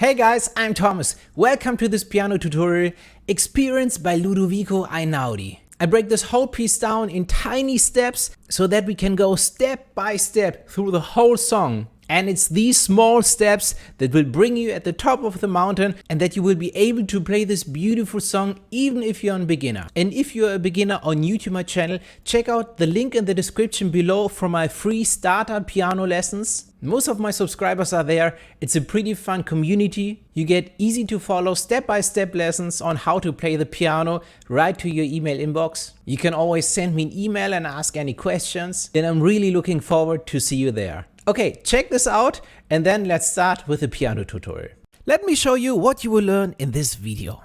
Hey guys, I'm Thomas. Welcome to this piano tutorial, experienced by Ludovico Einaudi. I break this whole piece down in tiny steps so that we can go step by step through the whole song. And it's these small steps that will bring you at the top of the mountain and that you will be able to play this beautiful song even if you're a beginner. And if you're a beginner or new to my channel, check out the link in the description below for my free starter piano lessons. Most of my subscribers are there. It's a pretty fun community. You get easy to follow step-by-step lessons on how to play the piano right to your email inbox. You can always send me an email and ask any questions. And I'm really looking forward to see you there. Okay, check this out and then let's start with the piano tutorial. Let me show you what you will learn in this video.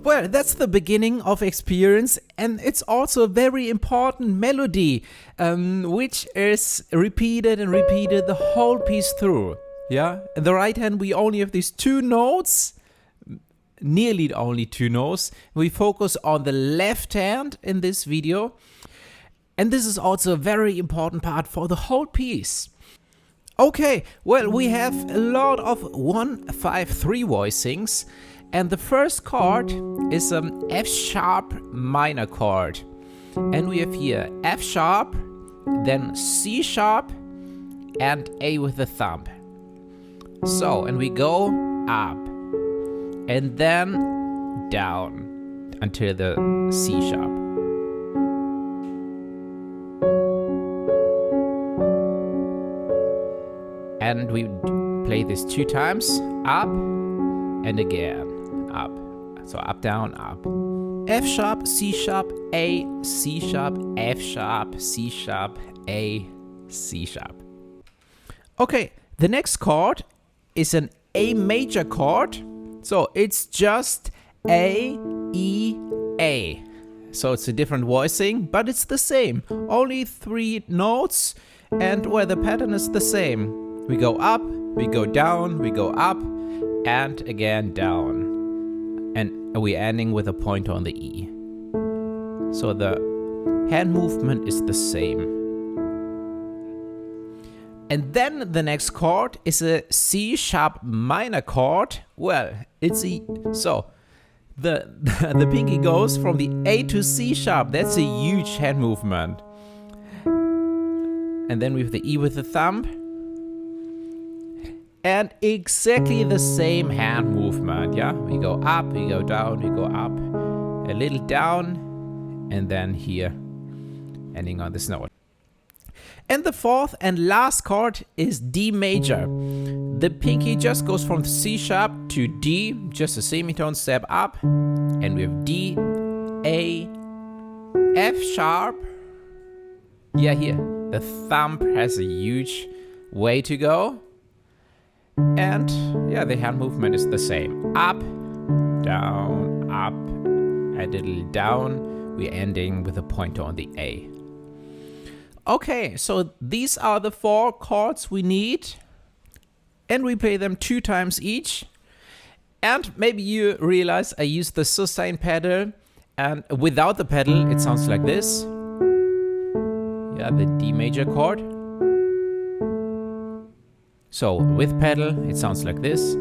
Well, that's the beginning of experience, and it's also a very important melody, which is repeated and repeated the whole piece through. Yeah, in the right hand we only have these two notes, nearly only two notes. We focus on the left hand in this video, and this is also a very important part for the whole piece. Okay, well, we have a lot of 1-5-3 voicings. And the first chord is an F sharp minor chord. And we have here F sharp, then C sharp, and A with the thumb. So, and we go up, and then down until the C sharp. And we play this 2 times, up and again. Up. So up, down, up. F sharp, C sharp, A, C sharp, F sharp, C sharp, A, C sharp. Okay, the next chord is an A major chord. So it's just A, E, A. So it's a different voicing, but it's the same. Only 3 notes, and where the pattern is the same. We go up, we go down, we go up, and again down. And we're ending with a pointer on the E. So the hand movement is the same. And then the next chord is a C sharp minor chord. Well, it's E. So the pinky goes from the A to C sharp. That's a huge hand movement. And then we have the E with the thumb. And exactly the same hand movement, yeah? We go up, we go down, we go up, a little down, and then here, ending on this note. And the fourth and last chord is D major. The pinky just goes from C sharp to D, just a semitone step up, and we have D, A, F sharp. Yeah, here, the thumb has a huge way to go. And yeah, the hand movement is the same. Up, down, up, a little down. We're ending with a pointer on the A. Okay, so these are the 4 chords we need. And we play them 2 times each. And maybe you realize I use the sustain pedal. And without the pedal, it sounds like this. Yeah, the D major chord. So with pedal, it sounds like this.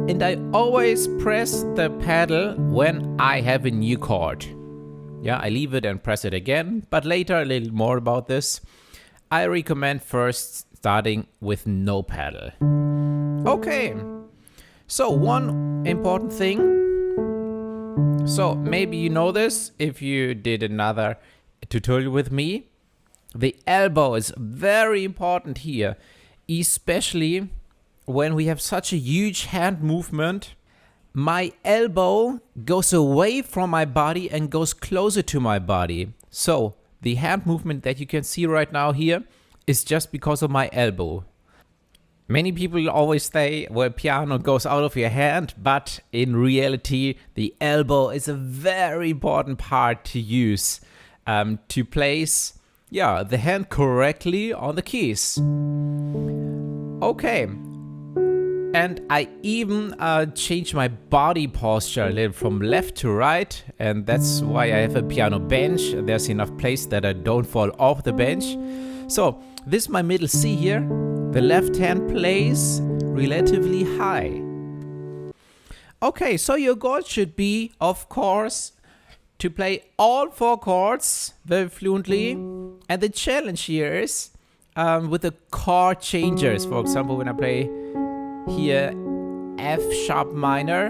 And I always press the pedal when I have a new chord. Yeah, I leave it and press it again, but later a little more about this. I recommend first starting with no pedal. Okay, so one important thing. So maybe you know this if you did another tutorial with me. The elbow is very important here, especially when we have such a huge hand movement. my elbow goes away from my body and goes closer to my body. So the hand movement that you can see right now here is just because of my elbow. Many people always say, well, piano goes out of your hand, but in reality, the elbow is a very important part to use to place, the hand correctly on the keys. Okay. And I even changed my body posture a little from left to right, and that's why I have a piano bench. There's enough place that I don't fall off the bench. So this is my middle C here. The left hand plays relatively high. Okay, so your goal should be, of course, to play all 4 chords very fluently. And the challenge here is with the chord changers. For example, when I play here F sharp minor,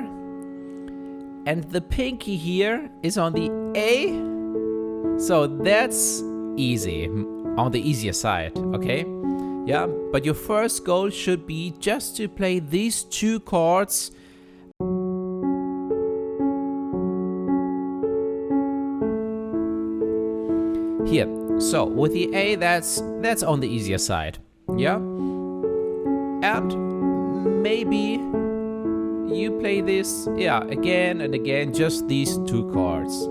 and the pinky here is on the A, so that's easy, on the easier side, okay? Yeah, but your first goal should be just to play these 2 chords here. So with the A, that's on the easier side, yeah? And maybe you play this, again and again, just these 2 chords.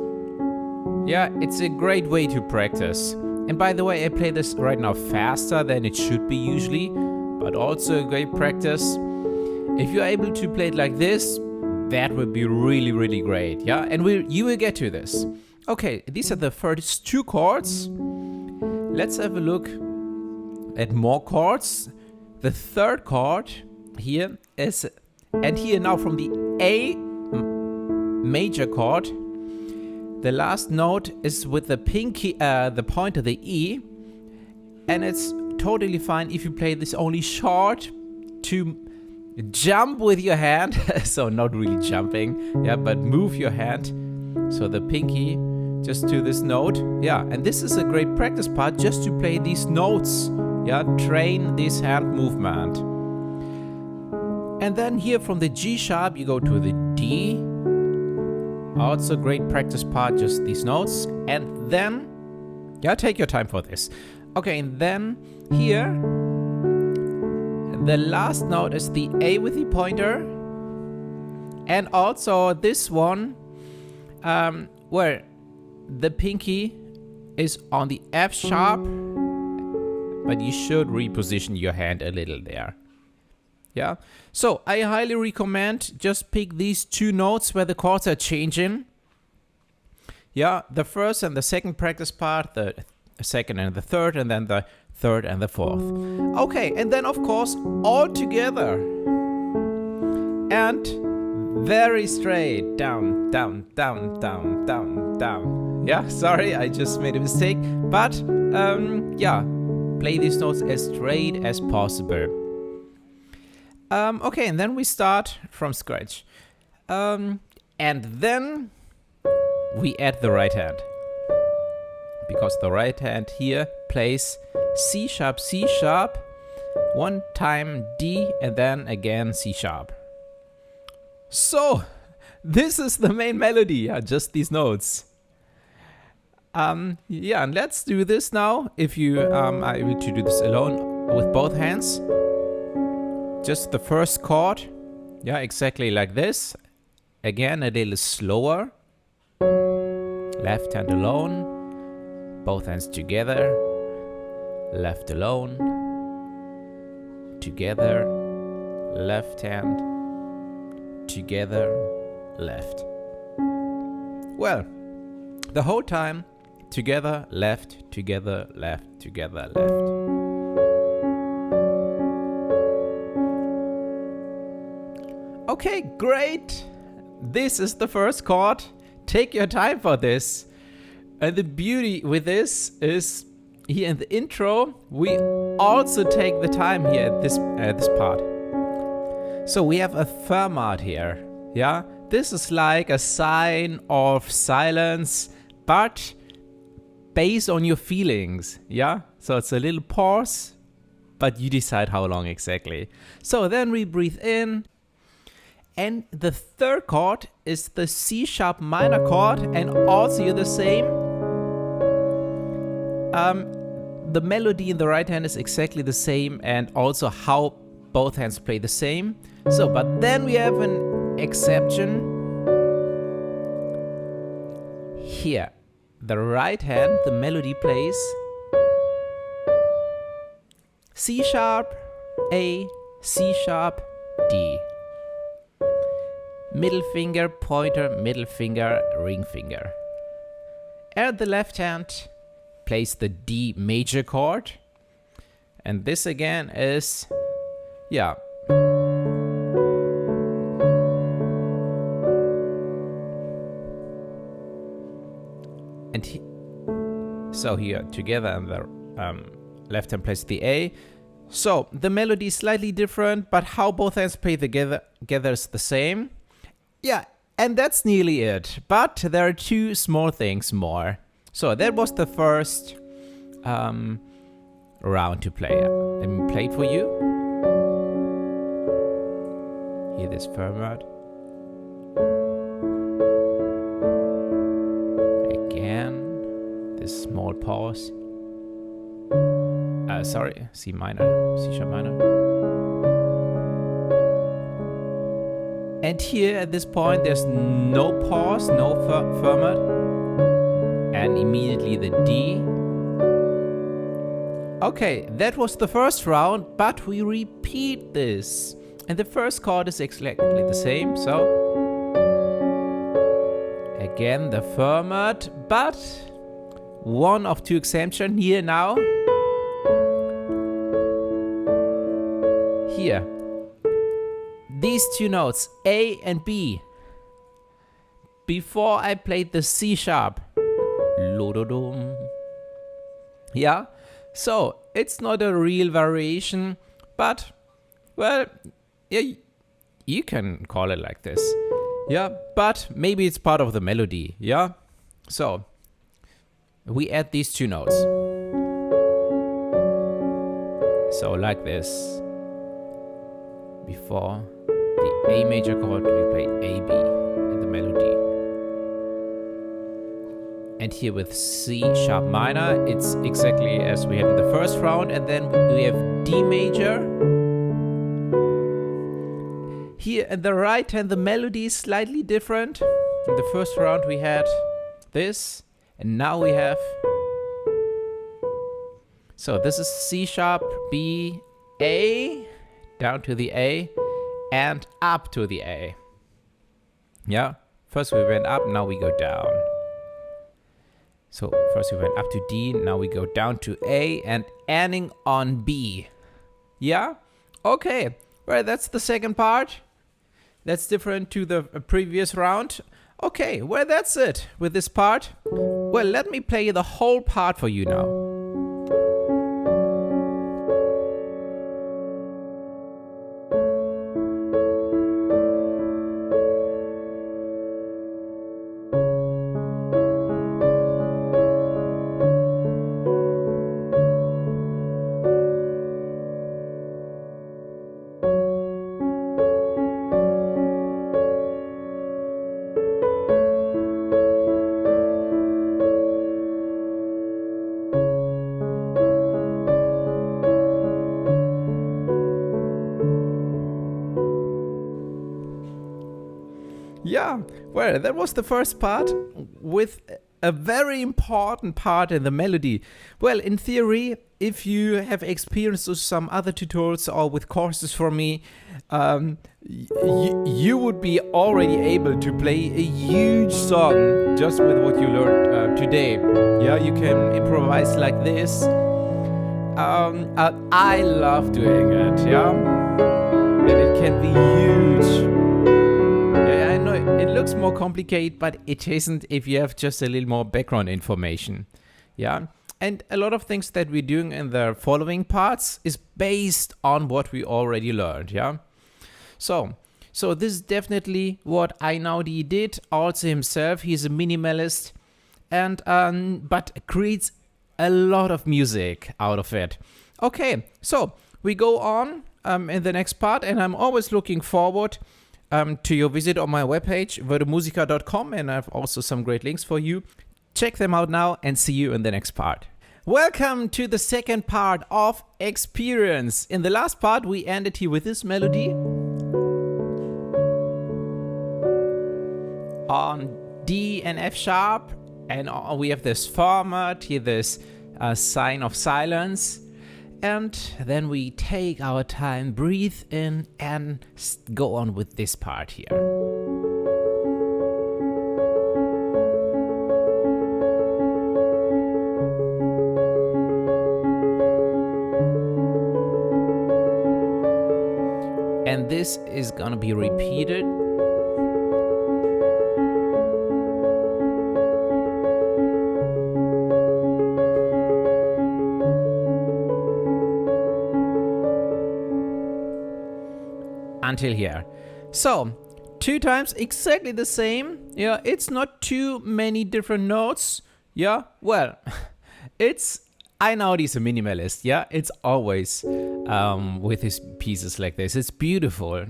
Yeah, it's a great way to practice. And by the way, I play this right now faster than it should be usually, but also a great practice. If you're able to play it like this, that would be really, really great, yeah? And you will get to this. Okay, these are the first 2 chords. Let's have a look at more chords. The third chord here is, and here now from the A major chord, the last note is with the pinky, the point of the E, and it's totally fine if you play this only short to jump with your hand, so not really jumping, but move your hand, so the pinky just to this note, and this is a great practice part just to play these notes, train this hand movement. And then here from the G sharp you go to the D. Also great practice part, just these notes. And then, take your time for this. Okay, and then here, the last note is the A with the pointer. And also this one, where the pinky is on the F sharp, but you should reposition your hand a little there. Yeah, so I highly recommend just pick these 2 notes where the chords are changing. Yeah, the first and the second practice part, the second and the third, and then the third and the fourth. Okay, and then of course all together. And very straight, down, down, down, down, down, down. Yeah, sorry, I just made a mistake, but play these notes as straight as possible. Okay, and then we start from scratch. And then we add the right hand. Because the right hand here plays C sharp, C sharp, 1 time D, and then again C sharp. So, this is the main melody, just these notes. And let's do this now. If you are able to do this alone with both hands. Just the first chord, exactly like this. Again, a little slower. Left hand alone, both hands together. Left alone, together. Left hand, together, left. Well, the whole time, together, left, together, left, together, left. Okay, great! This is the first chord. Take your time for this. And the beauty with this is, here in the intro, we also take the time here at this part. So we have a fermat here, This is like a sign of silence, but based on your feelings, So it's a little pause, but you decide how long exactly. So then we breathe in. And the third chord is the C sharp minor chord, and also the same. The melody in the right hand is exactly the same, and also how both hands play the same. So, but then we have an exception. Here, the right hand, the melody plays C sharp, A, C sharp, D. Middle finger, pointer, middle finger, ring finger. And the left hand plays the D major chord. And this again is, yeah. And so here together, and the left hand plays the A. So the melody is slightly different, but how both hands play together is the same. Yeah, and that's nearly it. But there are two small things more. So that was the first round to play. Let me play it for you. Hear this firm word. Again, this small pause. Sorry, C minor, C sharp minor. And here at this point, there's no pause, no firmword. And immediately the D. Okay, that was the first round, but we repeat this. And the first chord is exactly the same, so. Again, the firmword, but one of two exemptions here now. Here. These two notes, A and B. Before I played the C sharp. Lododom. Yeah, so it's not a real variation, but, well, yeah, you can call it like this. Yeah, but maybe it's part of the melody, yeah? So, we add these two notes. So, like this. Before the A major chord, we play A, B in the melody. And here with C sharp minor, it's exactly as we had in the first round. And then we have D major. Here at the right hand, the melody is slightly different. In the first round, we had this. And now we have... So this is C sharp, B, A, down to the A, and up to the A. Yeah, first we went up, now we go down. So first we went up to D, now we go down to A, and ending on B. Yeah, okay, well, that's the second part. That's different to the previous round. Okay, well, that's it with this part. Well, let me play the whole part for you now. Yeah, well, that was the first part with a very important part in the melody. Well, in theory, if you have experience with some other tutorials or with courses from me, you would be already able to play a huge song just with what you learned today. Yeah, you can improvise like this. I love doing it, yeah? And it can be huge. Yeah, I know it looks more complicated, but it isn't if you have just a little more background information. Yeah, and a lot of things that we're doing in the following parts is based on what we already learned. Yeah, so this is definitely what Einaudi did. Also himself, he's a minimalist, and but creates a lot of music out of it. Okay, so we go on in the next part, and I'm always looking forward to your visit on my webpage, werdemusiker.de, and I have also some great links for you. Check them out now and see you in the next part. Welcome to the second part of Experience. In the last part, we ended here with this melody on D and F sharp, and we have this format here, this sign of silence. And then we take our time, breathe in, and go on with this part here. And this is gonna be repeated. Until here. So, 2 times exactly the same. Yeah, it's not too many different notes. Yeah, well, it's Einaudi's a minimalist. Yeah, it's always with his pieces like this. It's beautiful.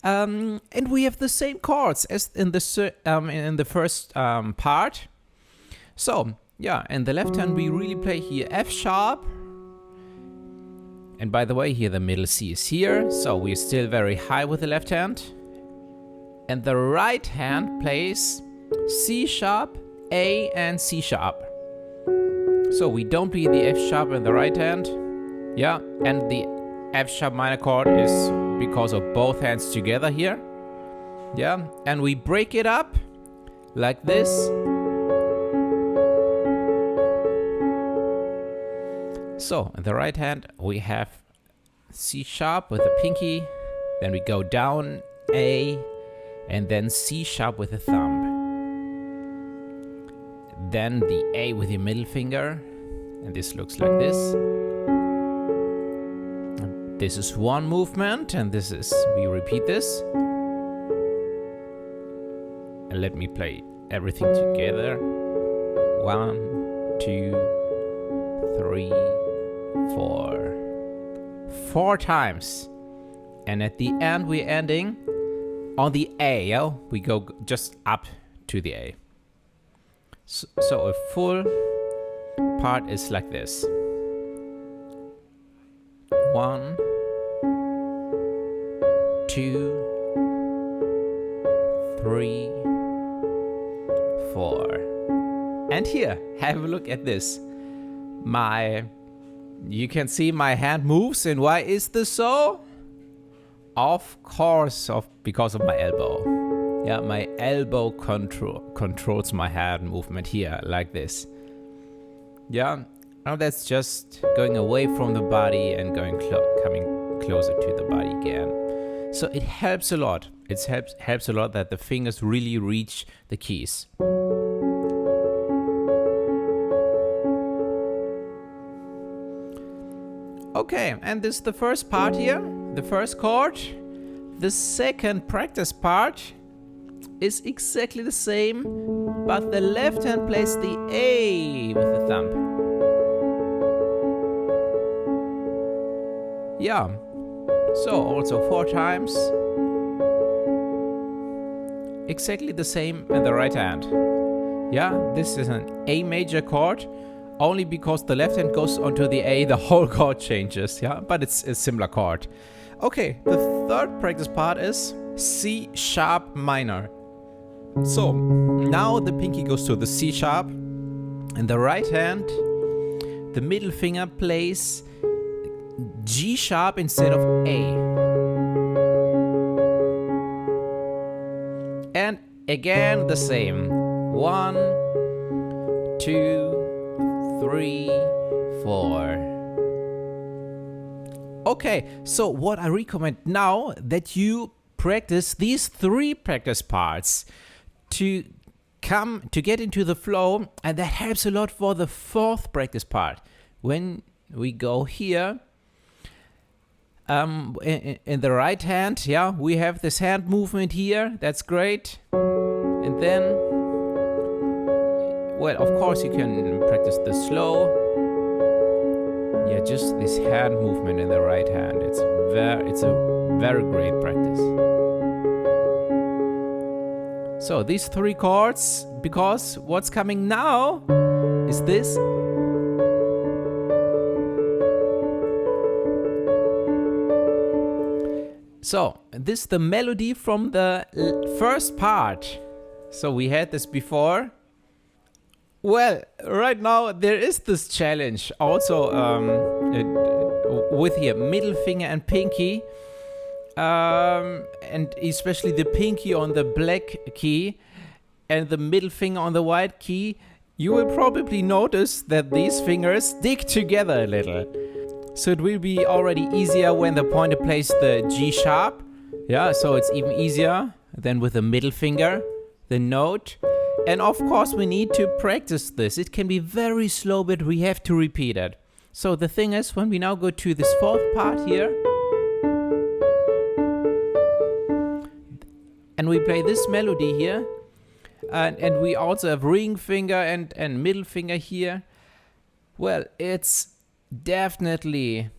And we have the same chords as in the first part. So, yeah, in the left hand we really play here F sharp. And by the way, here the middle C is here, so we're still very high with the left hand. And the right hand plays C sharp, A, and C sharp. So we don't play the F sharp in the right hand. Yeah, and the F sharp minor chord is because of both hands together here. Yeah, and we break it up like this. So, in the right hand, we have C sharp with the pinky, then we go down A, and then C sharp with the thumb. Then the A with your middle finger, and this looks like this. This is one movement, and we repeat this. And let me play everything together. 1, 2, 3, 4. 4 times. And at the end we're ending on the A. Yeah? We go just up to the A. So a full part is like this. 1, 2, 3, 4. And here, have a look at this. You can see my hand moves, and why is this so? Of course, because of my elbow. Yeah, my elbow controls my hand movement here, like this. Yeah, now that's just going away from the body and coming closer to the body again. So it helps a lot. It helps a lot that the fingers really reach the keys. Okay, and this is the first part here, the first chord. The second practice part is exactly the same, but the left hand plays the A with the thumb. Yeah, so also 4 times. Exactly the same in the right hand. Yeah, this is an A major chord. Only because the left hand goes onto the A, the whole chord changes, yeah? But it's a similar chord. Okay, the third practice part is C sharp minor. So, now the pinky goes to the C sharp. In the right hand, the middle finger plays G sharp instead of A. And again the same. 1, 2, 3, 4. Okay, so what I recommend now that you practice these 3 practice parts to get into the flow, and that helps a lot for the 4th practice part. When we go here, in the right hand, yeah, we have this hand movement here. That's great. And then, well, of course you can practice the slow. Yeah, just this hand movement in the right hand. It's a very great practice. So these 3 chords, because what's coming now is this. So this is the melody from the first part. So we had this before. Well, right now there is this challenge also with here middle finger and pinky, and especially the pinky on the black key and the middle finger on the white key. You will probably notice that these fingers stick together a little. So it will be already easier when the pointer plays the G sharp. Yeah, so it's even easier than with the middle finger, the note. And of course we need to practice this. It can be very slow, but we have to repeat it. So the thing is, when we now go to this 4th part here, and we play this melody here, and we also have ring finger and middle finger here, well, it's definitely,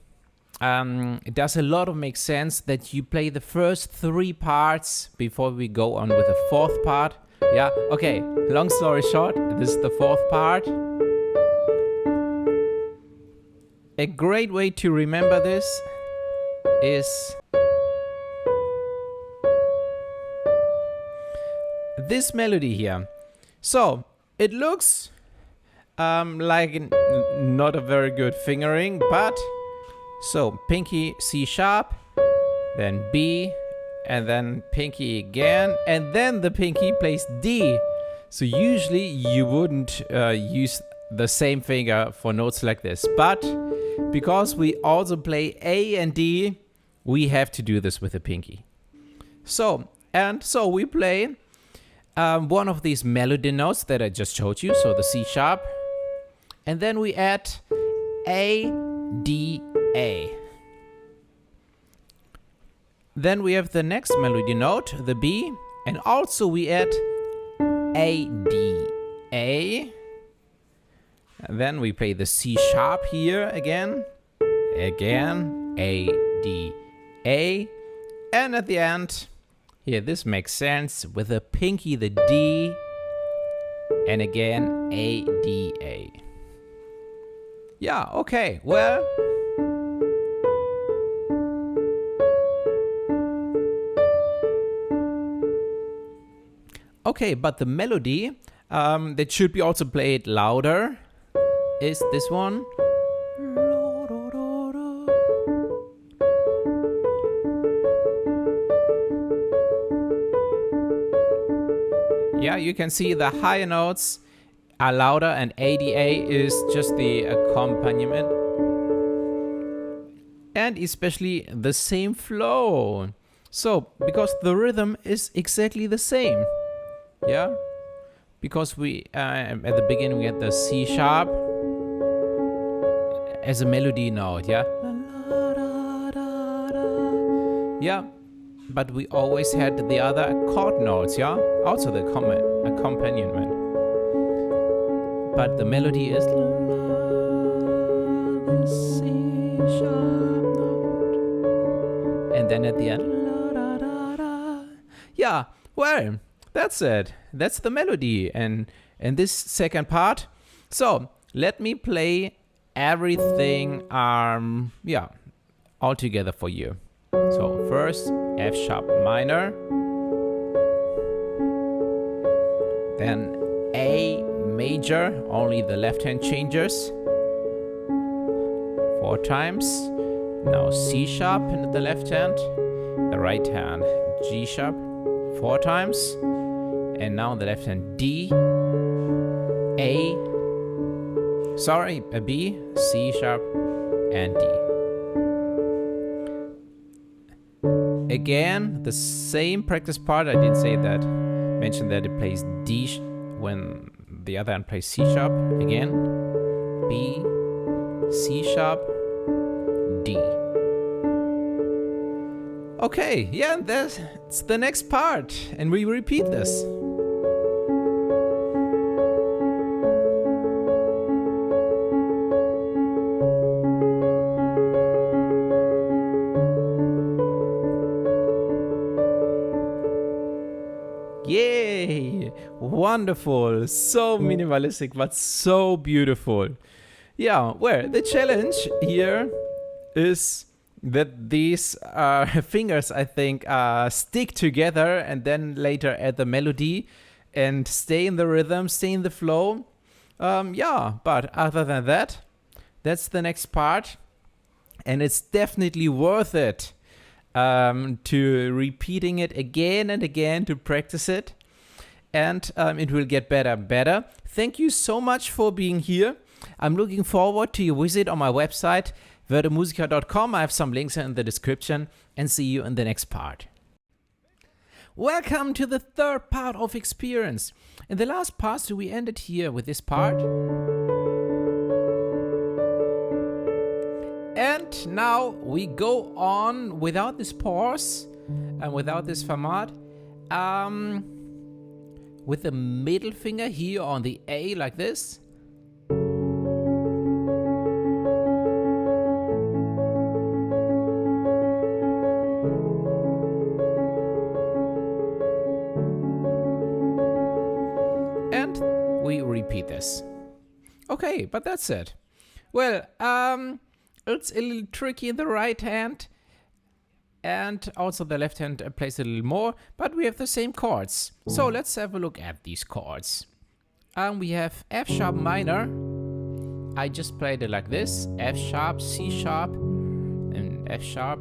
it does a lot of make sense that you play the first 3 parts before we go on with the 4th part. Yeah, okay, long story short, this is the 4th part. A great way to remember this is this melody here. So, it looks like not a very good fingering, but so pinky C sharp, then B, and then pinky again, and then the pinky plays D. So usually you wouldn't use the same finger for notes like this, but because we also play A and D, we have to do this with the pinky. So we play one of these melody notes that I just showed you, so the C sharp, and then we add A, D, A. Then we have the next melody note, the B, and also we add A, D, A. And then we play the C sharp here again, A, D, A. And at the end, here this makes sense, with the pinky, the D, and again A, D, A. Yeah, okay, well, okay, but the melody that should be also played louder is this one. Yeah, you can see the higher notes are louder and ADA is just the accompaniment. And especially the same flow. So, because the rhythm is exactly the same. Yeah? Because we, at the beginning we had the C sharp as a melody note, yeah? Yeah, but we always had the other chord notes, yeah? Also the accompaniment. But the melody is the C sharp note. And then at the end, yeah, well, that's it. That's the melody and this second part. So let me play everything all together for you. So first F sharp minor, then A major, only the left hand changes 4 times. Now C sharp in the left hand, the right hand G sharp 4 times, and now the left hand D, A, B, C sharp, and D. Again, the same practice part. I did say that, mention that it plays D when the other hand plays C sharp. Again, B, C sharp, D. Okay, yeah, that's the next part, and we repeat this. Yay! me. Wonderful. So minimalistic, but so beautiful. Yeah, well, the challenge here is that these fingers, I think, stick together and then later add the melody and stay in the rhythm, stay in the flow. Yeah, but other than that, that's the next part. And it's definitely worth it to repeating it again and again to practice it. And it will get better and better. Thank you so much for being here. I'm looking forward to your visit on my website, werdemusiker.de. I have some links in the description, and see you in the next part. Welcome to the third part of experience. In the last part, we ended here with this part. And now we go on without this pause and without this format. With the middle finger here on the A like this. And we repeat this. Okay, but that's it. Well, it's a little tricky in the right hand. And also the left hand plays a little more, but we have the same chords. So let's have a look at these chords. We have F sharp minor. I just played it like this. F sharp, C sharp, and F sharp.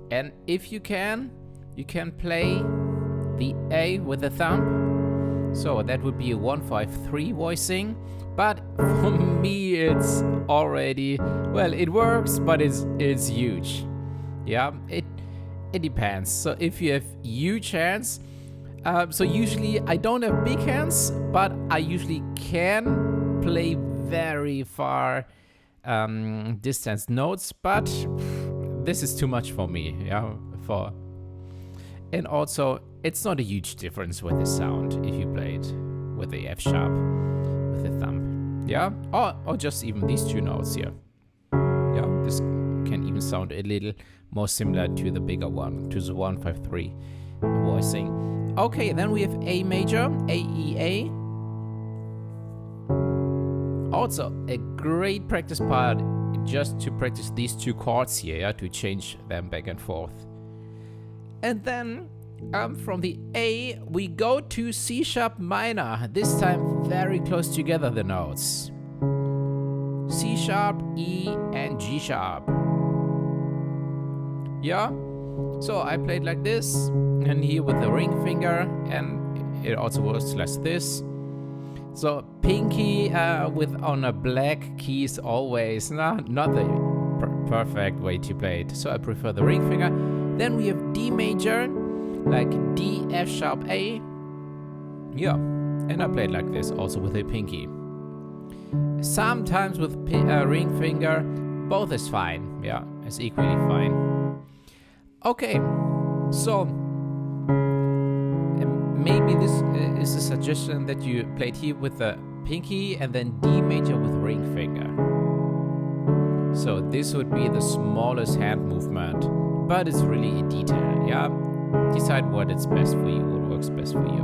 And if you can play the A with the thumb. So that would be a 1-5-3 voicing. But for me, it's already, well, it works, but it's huge. Yeah, it depends. So if you have huge hands, so usually I don't have big hands, but I usually can play very far distance notes, but this is too much for me. Yeah, and also it's not a huge difference with the sound if you play it with the F sharp with the thumb. Yeah, or just even these two notes here. Yeah, this can even sound a little more similar to the bigger one, to the 1-5-3 voicing. Okay, then we have A major, A, E, A. Also, a great practice part just to practice these two chords here, yeah, to change them back and forth. And then from the A, we go to C sharp minor, this time very close together the notes. C sharp, E, and G sharp. Yeah, so I played like this, and here with the ring finger, and it also works like this. So pinky with on a black keys always, not the perfect way to play it. So I prefer the ring finger. Then we have D major, like D, F sharp, A. Yeah, and I played like this also with a pinky. Sometimes with ring finger, both is fine. Yeah, it's equally fine. Okay, so maybe this is a suggestion that you played here with the pinky and then D major with ring finger. So this would be the smallest hand movement, but it's really a detail, yeah? Decide what is best for you, what works best for you.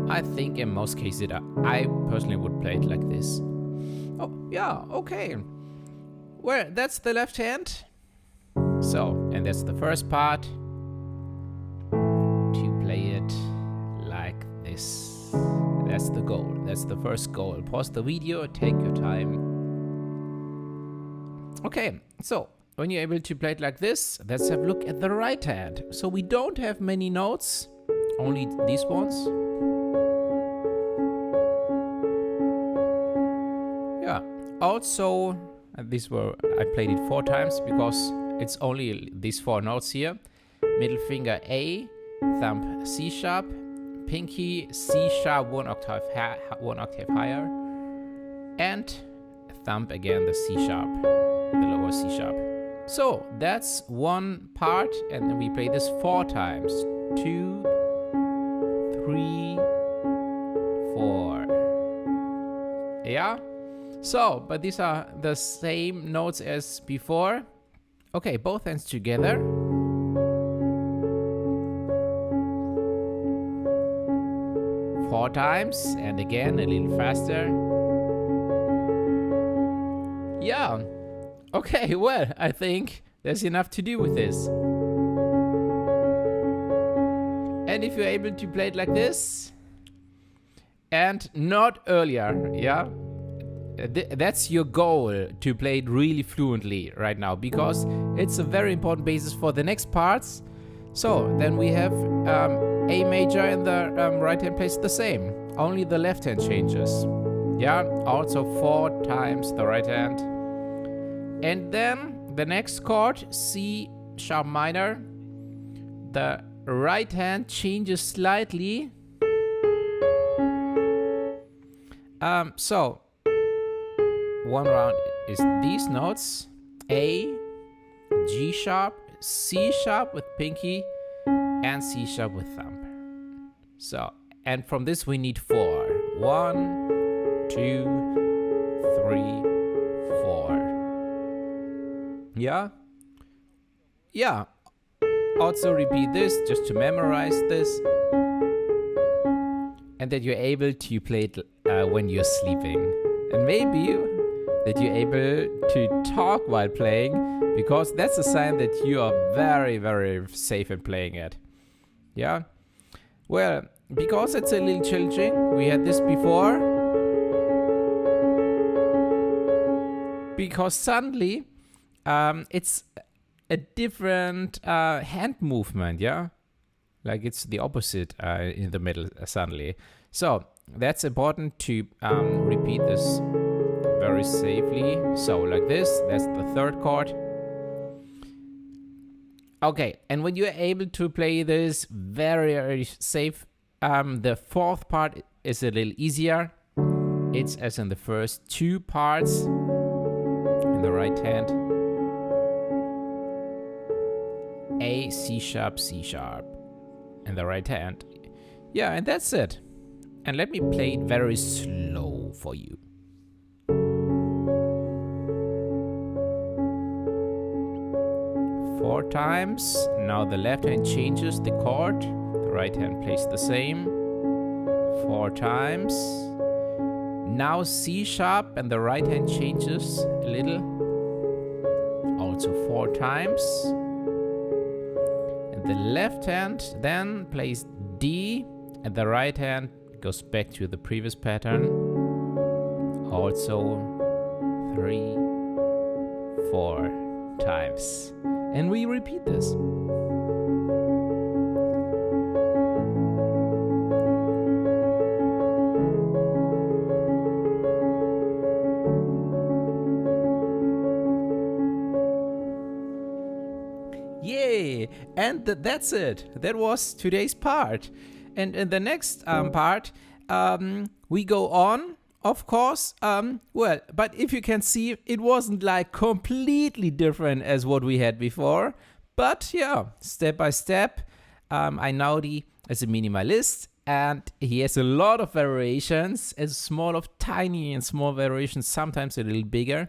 I think in most cases I personally would play it like this. Oh, yeah, okay. Well, that's the left hand. So, and that's the first part. To play it like this. That's the goal. That's the first goal. Pause the video, take your time. Okay, so when you're able to play it like this, let's have a look at the right hand. So we don't have many notes, only these ones. Yeah, also, I played it 4 times because it's only these 4 notes here. Middle finger A, thumb C sharp, pinky C sharp 1 octave higher, and thumb again the C sharp, the lower C sharp. So that's one part, and then we play this 4 times. 2, 3, 4. Yeah? So, but these are the same notes as before. Okay, both hands together. 4 times, and again a little faster. Yeah. Okay, well, I think there's enough to do with this. And if you're able to play it like this, and not earlier, yeah? That's your goal, to play it really fluently right now, because it's a very important basis for the next parts. So then we have A major, and the right hand plays the same, only the left hand changes. Yeah, also 4 times the right hand. And then the next chord, C sharp minor, the right hand changes slightly. So one round is these notes: A, G sharp, C sharp with pinky, and C sharp with thumb. So, and from this we need 4. 1, 2, 3, 4. Yeah? Yeah. Also repeat this just to memorize this. And that you're able to play it when you're sleeping. And maybe that you're able to talk while playing, because that's a sign that you are very, very safe in playing it. Yeah? Well, because it's a little challenging, we had this before. Because suddenly, it's a different hand movement, yeah? Like it's the opposite in the middle suddenly. So that's important to repeat this very safely. So like this, that's the 3rd chord. Okay, and when you're able to play this very, very safe, the 4th part is a little easier. It's as in the first 2 parts in the right hand. A, C sharp, C sharp in the right hand. Yeah, and that's it. And let me play it very slow for you. Four times. Now the left hand changes the chord. The right hand plays the same. 4 times. Now C sharp, and the right hand changes a little. Also 4 times. And the left hand then plays D, and the right hand goes back to the previous pattern. Also 3, 4 times. And we repeat this. Yay! And that's it. That was today's part. And in the next part, we go on, of course. Well, but if you can see, it wasn't like completely different as what we had before. But yeah, step by step, Einaudi is a minimalist, and he has a lot of variations, tiny and small variations, sometimes a little bigger.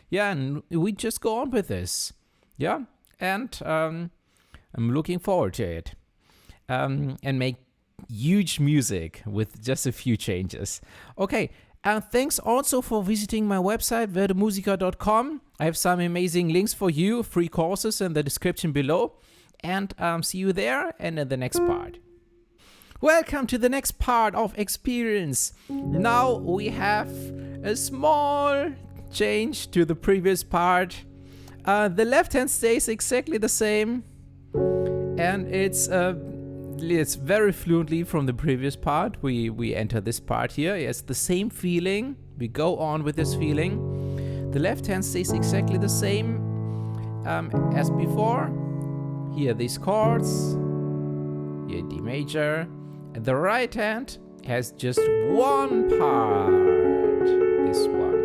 Yeah, and we just go on with this. Yeah, and I'm looking forward to it. And make huge music with just a few changes. Okay, thanks also for visiting my website, werdemusiker.de. I have some amazing links for you, free courses in the description below. And see you there and in the next part. Welcome to the next part of Experience. Now we have a small change to the previous part. The left hand stays exactly the same, and it's very fluently from the previous part. We enter this part here. It's the same feeling. We go on with this feeling. The left hand stays exactly the same as before. Here these chords. Here D major. And the right hand has just one part. This one.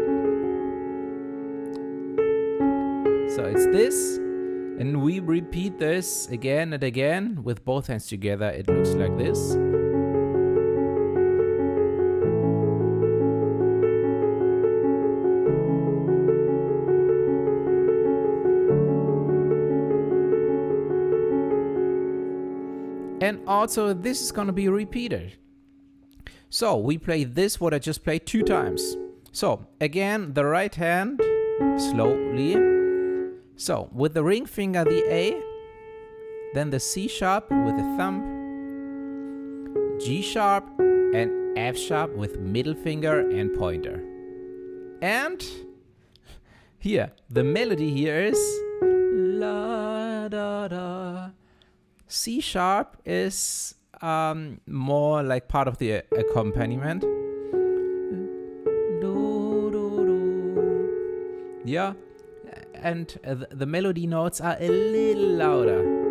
So it's this. And we repeat this again and again with both hands together. It looks like this. And also this is going to be repeated. So we play this, what I just played 2 times. So again, the right hand, slowly. So with the ring finger, the A, then the C sharp with the thumb, G sharp, and F sharp with middle finger and pointer. And here, the melody here is la da da. C sharp is more like part of the accompaniment. Do, do, do. Yeah, and the melody notes are a little louder.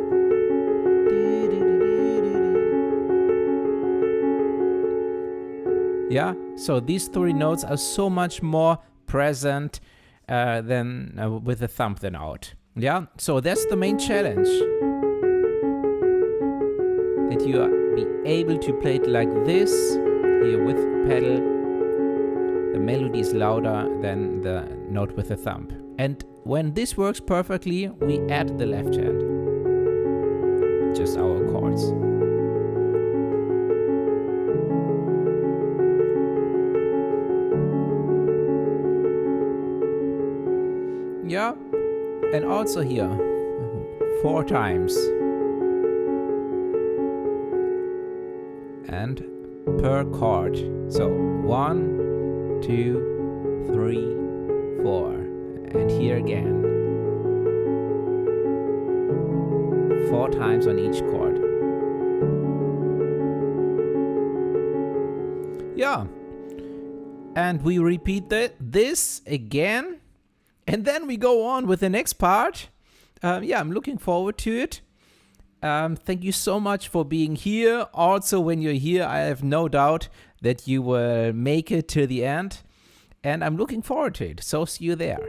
Yeah, so these 3 notes are so much more present than with the thumb than out. Yeah, so that's the main challenge. That you be able to play it like this, here with pedal. The melody is louder than the note with the thumb. And when this works perfectly, we add the left hand. Just our chords. Yeah, and also here, 4 times. And per chord. So 1, 2, 3, 4. And here again. 4 times on each chord. Yeah. And we repeat this again. And then we go on with the next part. I'm looking forward to it. Thank you so much for being here. Also, when you're here, I have no doubt that you will make it to the end. And I'm looking forward to it. So see you there.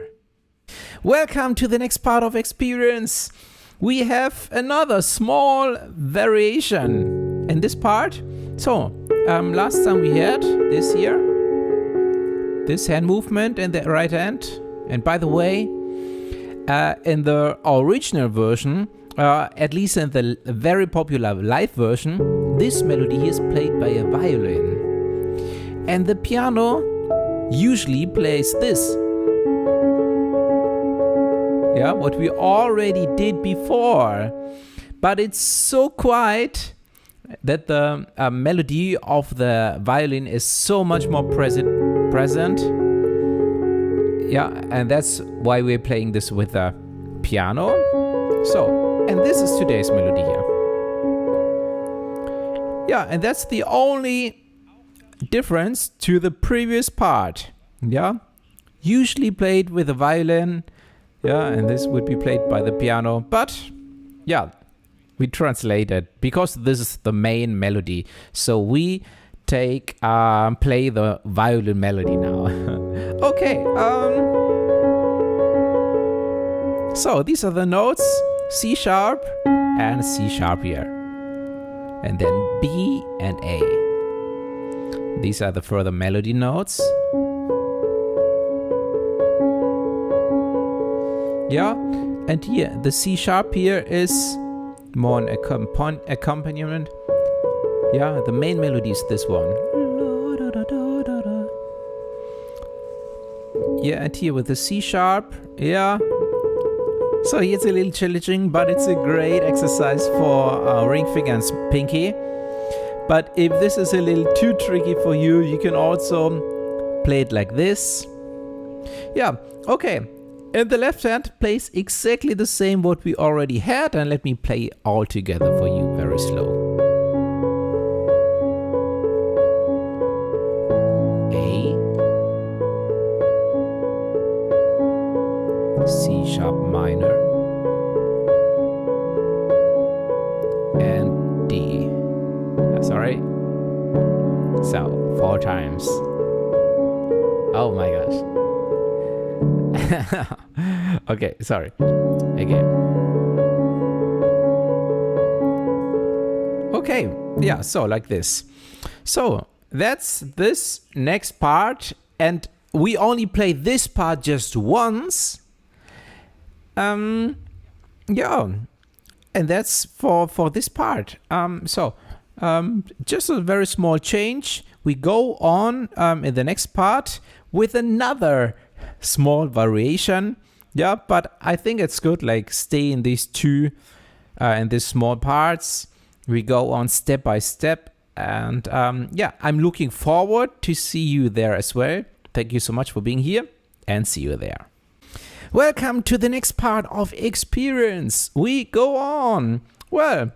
Welcome to the next part of Experience. We have another small variation in this part. So, last time we had this here, this hand movement in the right hand. And by the way, in the original version, at least in the very popular live version, this melody is played by a violin. And the piano usually plays this. Yeah, what we already did before. But it's so quiet that the melody of the violin is so much more present. Yeah, and that's why we're playing this with the piano. So, and this is today's melody here. Yeah, and that's the only difference to the previous part. Yeah, usually played with a violin. Yeah, and this would be played by the piano. But, yeah, we translate it because this is the main melody. So we play the violin melody now. Okay. So these are the notes: C sharp and C sharp here, and then B and A. These are the further melody notes. Yeah, and here the C sharp here is more an accompaniment. Yeah, the main melody is this one. Yeah, and here with the C sharp, yeah. So it's a little challenging, but it's a great exercise for ring finger and pinky. But if this is a little too tricky for you, you can also play it like this. Yeah, okay. And the left hand plays exactly the same what we already had, and let me play all together for you very slow. C sharp minor and D. Sorry. So 4 times. Oh my gosh. Okay, sorry. Again. Okay, yeah, so like this. So that's this next part, and we only play this part just once. Yeah, and that's for this part. Just a very small change. we go on in the next part with another small variation. Yeah, but I think it's good, like stay in these two, in these small parts. We go on step by step. And yeah, I'm looking forward to see you there as well. Thank you so much for being here and see you there. Welcome to the next part of experience. We go on. Well,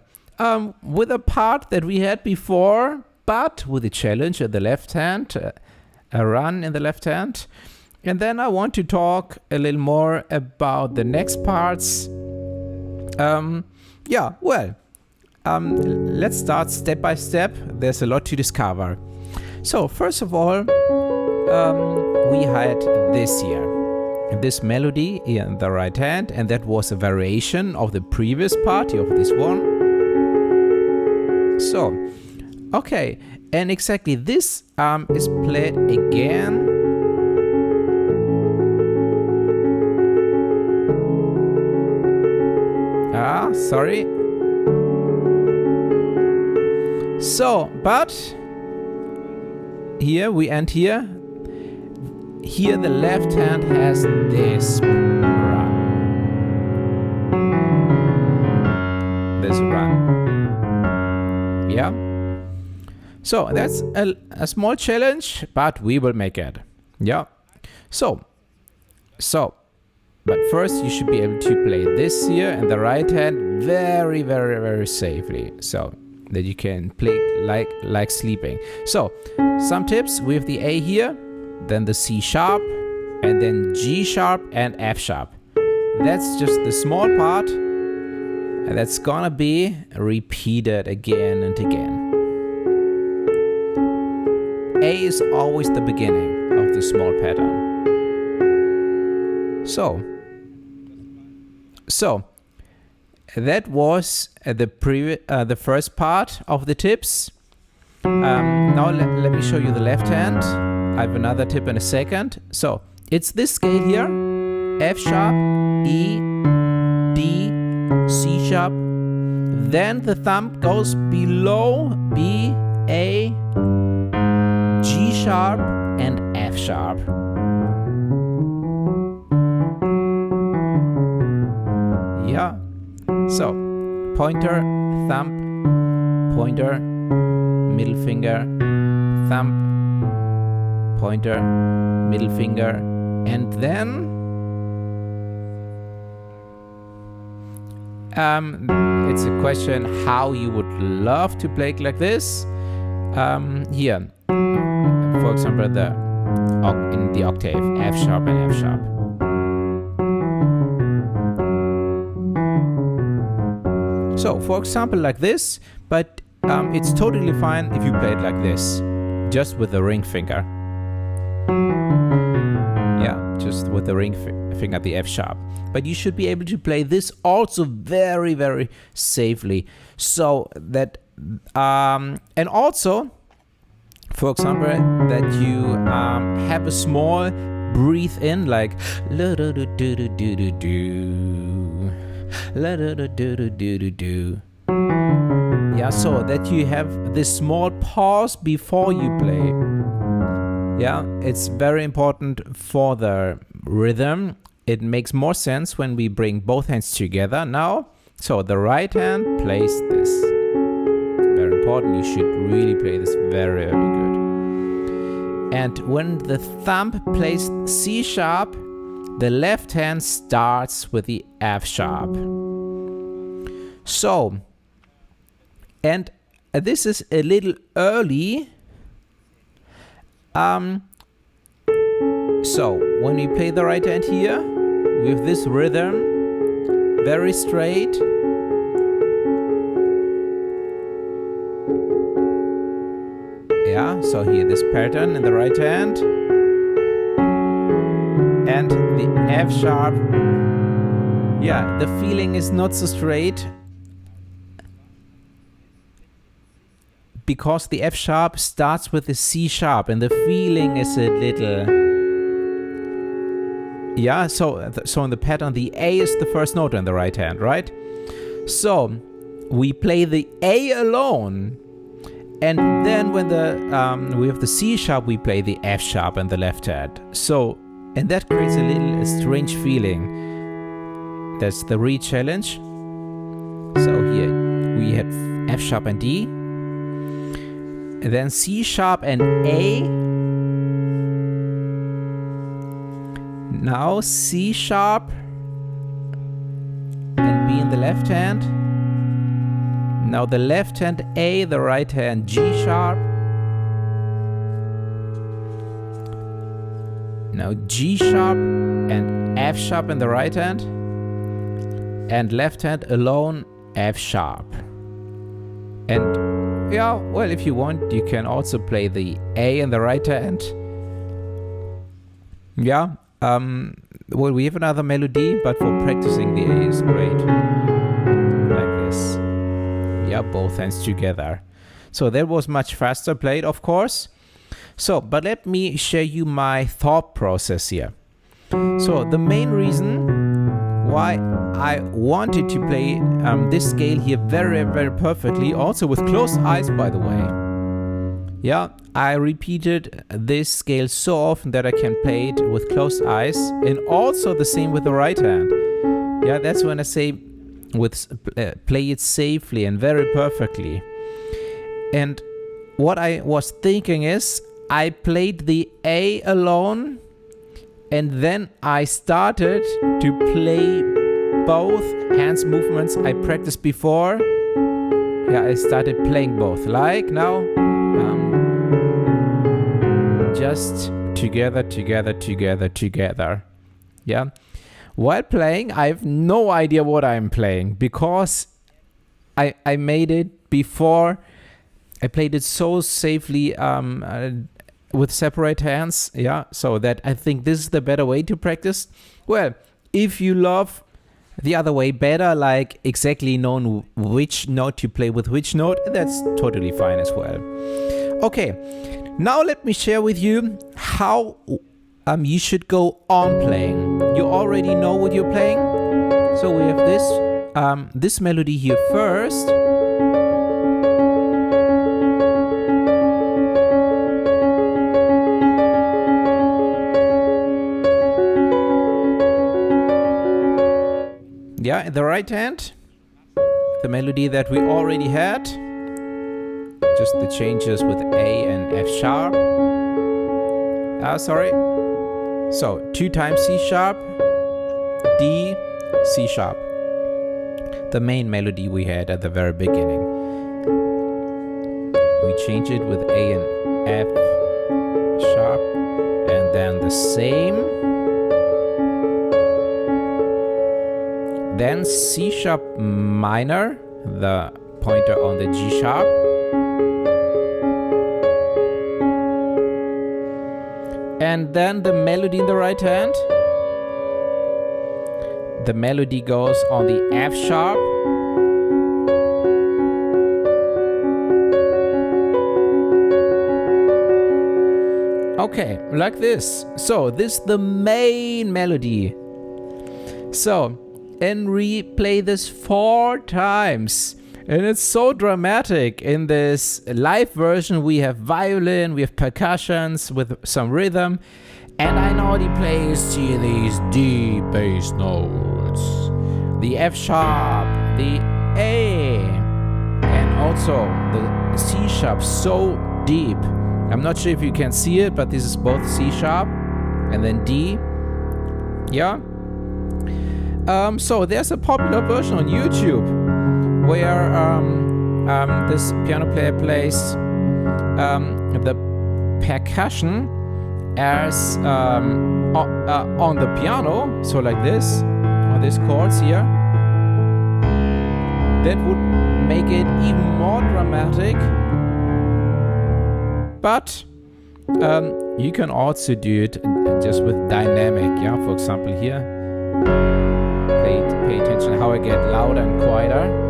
with a part that we had before, but with a challenge at the left hand, a run in the left hand. And then I want to talk a little more about the next parts. Yeah, well, let's start step by step. There's a lot to discover. So first of all, we had this here, this melody in the right hand, and that was a variation of the previous part of this one. So, okay, and exactly this is played again. Sorry. So, but here we end here. Here the left hand has this run. This run. Yeah. So that's a small challenge, but we will make it. Yeah. So. But first you should be able to play this here in the right hand very, very, very safely. So that you can play like sleeping. So some tips with the A here, then the C sharp, and then G sharp and F sharp. That's just the small part, and that's gonna be repeated again and again. A is always the beginning of the small pattern. So that was the first part of the tips. Now let me show you the left hand. I have another tip in a second. So it's this scale here: F sharp, E, D, C sharp. Then the thumb goes below B, A, G sharp, and F sharp. Yeah. So, pointer, thumb, pointer, middle finger, thumb, pointer, middle finger, and then it's a question how you would love to play it like this. Here, for example, in the octave, F sharp and F sharp. So, for example, like this, but it's totally fine if you play it like this, just with the ring finger. Yeah, just with the ring finger, the F sharp. But you should be able to play this also very, very safely. So that, and also, for example, that you have a small breathe in, like la da da do do do do do. La da da do do do do do. Yeah, so that you have this small pause before you play. Yeah, it's very important for the rhythm. It makes more sense when we bring both hands together now. So the right hand plays this. Very important. You should really play this very, very good. And when the thumb plays C sharp, the left hand starts with the F sharp. So, and this is a little early. So, when we play the right hand here, with this rhythm, very straight. Yeah, so here this pattern in the right hand. And the F sharp, yeah, the feeling is not so straight because the F sharp starts with the C sharp and the feeling is a little, yeah, so in the pattern the A is the first note in the right hand, right? So we play the A alone And then when we have the C sharp, we play the F sharp in the left hand. So, and that creates a strange feeling. That's the re-challenge. So here we have F sharp and D. And then C sharp and A. Now C sharp and B in the left hand. Now the left hand A, the right hand G sharp. Now G sharp and F sharp in the right hand. And left hand alone F sharp. And yeah, well, if you want, you can also play the A in the right hand. Yeah, well, we have another melody, but for practicing the A is great. Like this. Yeah, both hands together. So that was much faster played, of course. So, but let me share you my thought process here. So the main reason why I wanted to play this scale here very, very perfectly, also with closed eyes, by the way. Yeah, I repeated this scale so often that I can play it with closed eyes, and also the same with the right hand. Yeah, that's when I say play it safely and very perfectly. And what I was thinking is, I played the A alone, and then I started to play both hands movements I practiced before. Yeah, I started playing both. Like now, just together, together, together, together. Yeah. While playing, I have no idea what I'm playing, because I made it before. I played it so safely with separate hands, yeah, so that I think this is the better way to practice. Well, if you love the other way better, like exactly knowing which note to play with which note, that's totally fine as well. Okay, now let me share with you how you should go on playing. You already know what you're playing. So we have this melody here first. Yeah, in the right hand, the melody that we already had. Just the changes with A and F sharp. So 2 times C sharp, D, C sharp. The main melody we had at the very beginning. We change it with A and F sharp, and then the same. Then C sharp minor, the pointer on the G sharp. And then the melody in the right hand. The melody goes on the F sharp. Okay, like this. So this is the main melody. So, and replay this 4 times. And it's so dramatic. In this live version, we have violin, we have percussions with some rhythm. And Einaudi plays to these deep bass notes. The F sharp, the A, and also the C sharp, so deep. I'm not sure if you can see it, but this is both C sharp and then D. Yeah. So there's a popular version on YouTube where this piano player plays the percussion as on the piano, so like this, on these chords here. That would make it even more dramatic. But you can also do it just with dynamic, yeah. For example, here, pay attention how I get louder and quieter.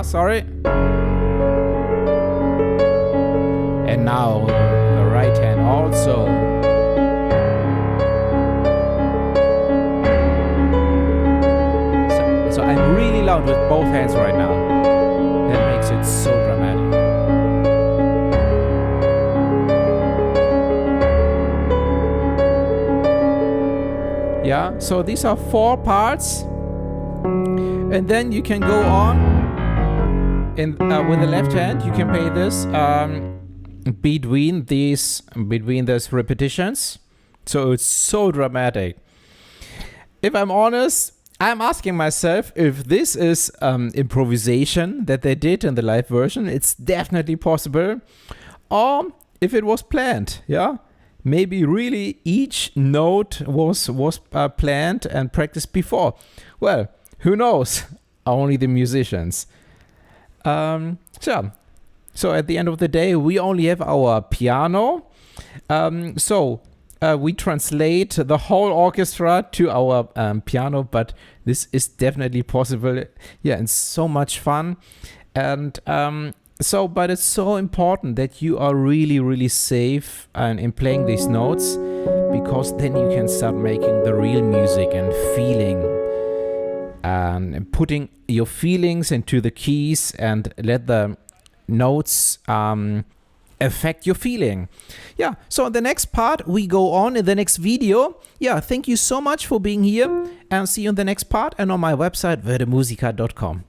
Sorry. And now the right hand also. So I'm really loud with both hands right now. Yeah, so these are 4 parts, and then you can go on in with the left hand. You can play this between these repetitions. So it's so dramatic. If I'm honest, I'm asking myself if this is improvisation that they did in the live version. It's definitely possible, or if it was planned. Yeah. Maybe really each note was planned and practiced before. Well, who knows? Only the musicians. So at the end of the day, we only have our piano. We translate the whole orchestra to our piano, but this is definitely possible. Yeah, and so much fun. And but it's so important that you are really, really safe in playing these notes, because then you can start making the real music and feeling, and putting your feelings into the keys and let the notes affect your feeling. Yeah, so in the next part, we go on in the next video. Yeah, thank you so much for being here, and see you in the next part and on my website, werdemusiker.com.